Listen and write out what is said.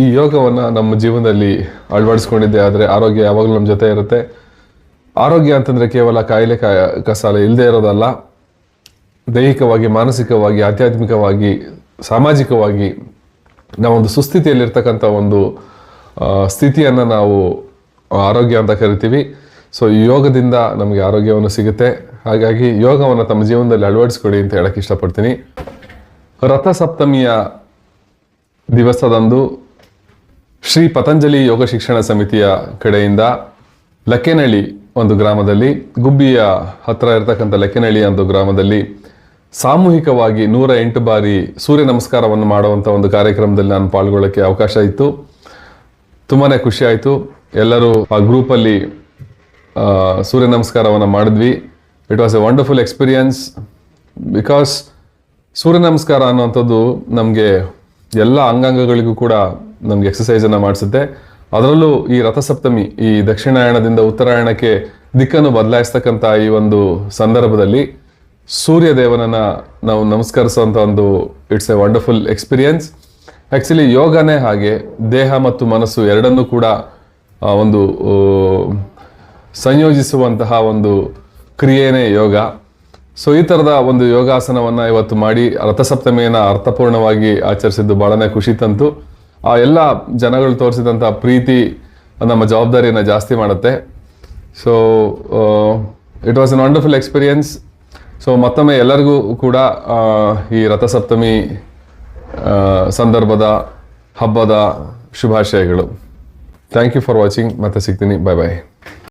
ಈ ಯೋಗವನ್ನು ನಮ್ಮ ಜೀವನದಲ್ಲಿ ಅಳವಡಿಸ್ಕೊಂಡಿದ್ದೆ ಆದರೆ ಆರೋಗ್ಯ ಯಾವಾಗಲೂ ನಮ್ಮ ಜೊತೆ ಇರುತ್ತೆ. ಆರೋಗ್ಯ ಅಂತಂದರೆ ಕೇವಲ ಕಾಯಿಲೆ ಕಸಾಲೆ ಇಲ್ಲದೆ ಇರೋದಲ್ಲ, ದೈಹಿಕವಾಗಿ, ಮಾನಸಿಕವಾಗಿ, ಆಧ್ಯಾತ್ಮಿಕವಾಗಿ, ಸಾಮಾಜಿಕವಾಗಿ ನಾವೊಂದು ಸುಸ್ಥಿತಿಯಲ್ಲಿರ್ತಕ್ಕಂಥ ಒಂದು ಸ್ಥಿತಿಯನ್ನು ನಾವು ಆರೋಗ್ಯ ಅಂತ ಕರಿತೀವಿ. ಸೊ ಈ ಯೋಗದಿಂದ ನಮಗೆ ಆರೋಗ್ಯವನ್ನು ಸಿಗುತ್ತೆ. ಹಾಗಾಗಿ ಯೋಗವನ್ನು ತಮ್ಮ ಜೀವನದಲ್ಲಿ ಅಳವಡಿಸ್ಕೊಡಿ ಅಂತ ಹೇಳಕ್ಕೆ ಇಷ್ಟಪಡ್ತೀನಿ. ರಥಸಪ್ತಮಿಯ ದಿವಸದಂದು ಶ್ರೀ ಪತಂಜಲಿ ಯೋಗ ಶಿಕ್ಷಣ ಸಮಿತಿಯ ಕಡೆಯಿಂದ ಲಕ್ಕೇನಹಳ್ಳಿ ಒಂದು ಗ್ರಾಮದಲ್ಲಿ, ಗುಬ್ಬಿಯ ಹತ್ರ ಇರತಕ್ಕಂಥ ಲಕ್ಕೇನಹಳ್ಳಿ ಒಂದು ಗ್ರಾಮದಲ್ಲಿ ಸಾಮೂಹಿಕವಾಗಿ 108 ಬಾರಿ ಸೂರ್ಯ ನಮಸ್ಕಾರವನ್ನು ಮಾಡುವಂಥ ಒಂದು ಕಾರ್ಯಕ್ರಮದಲ್ಲಿ ನಾನು ಪಾಲ್ಗೊಳ್ಳೋಕ್ಕೆ ಅವಕಾಶ ಇತ್ತು. ತುಂಬಾ ಖುಷಿ ಆಯಿತು. ಎಲ್ಲರೂ ಆ ಗ್ರೂಪಲ್ಲಿ ಸೂರ್ಯ ನಮಸ್ಕಾರವನ್ನು ಮಾಡಿದ್ವಿ. It was a wonderful experience. Because Surya namaskar ಅನ್ನುವಂಥದ್ದು ನಮಗೆ ಎಲ್ಲ ಅಂಗಾಂಗಗಳಿಗೂ ಕೂಡ ನಮಗೆ ಎಕ್ಸಸೈಸನ್ನು ಮಾಡಿಸುತ್ತೆ. ಅದರಲ್ಲೂ ಈ ರಥಸಪ್ತಮಿ, ಈ ದಕ್ಷಿಣಾಯಣದಿಂದ ಉತ್ತರಾಯಣಕ್ಕೆ ದಿಕ್ಕನ್ನು ಬದಲಾಯಿಸ್ತಕ್ಕಂಥ ಈ ಒಂದು ಸಂದರ್ಭದಲ್ಲಿ ಸೂರ್ಯ ದೇವನನ್ನು ನಾವು ನಮಸ್ಕರಿಸುವಂಥ ಒಂದು it's a wonderful experience. Actually ಯೋಗನೇ ಹಾಗೆ, ದೇಹ ಮತ್ತು ಮನಸ್ಸು ಎರಡನ್ನೂ ಕೂಡ ಒಂದು ಸಂಯೋಜಿಸುವಂತಹ ಒಂದು ಕ್ರಿಯೆನೇ ಯೋಗ. ಸೊ ಈ ಥರದ ಒಂದು ಯೋಗಾಸನವನ್ನು ಇವತ್ತು ಮಾಡಿ ರಥಸಪ್ತಮಿಯನ್ನು ಅರ್ಥಪೂರ್ಣವಾಗಿ ಆಚರಿಸಿದ್ದು ಭಾಳನೇ ಖುಷಿ ತಂತು. ಆ ಎಲ್ಲ ಜನಗಳು ತೋರಿಸಿದಂಥ ಪ್ರೀತಿ ನಮ್ಮ ಜವಾಬ್ದಾರಿಯನ್ನು ಜಾಸ್ತಿ ಮಾಡುತ್ತೆ. So it was an wonderful experience. So ಮತ್ತೊಮ್ಮೆ ಎಲ್ಲರಿಗೂ ಕೂಡ ಈ ರಥಸಪ್ತಮಿ ಸಂದರ್ಭದ ಹಬ್ಬದ ಶುಭಾಶಯಗಳು. Thank you for watching. ಮತ್ತೆ ಸಿಗ್ತೀನಿ. ಬಾಯ್ ಬಾಯ್.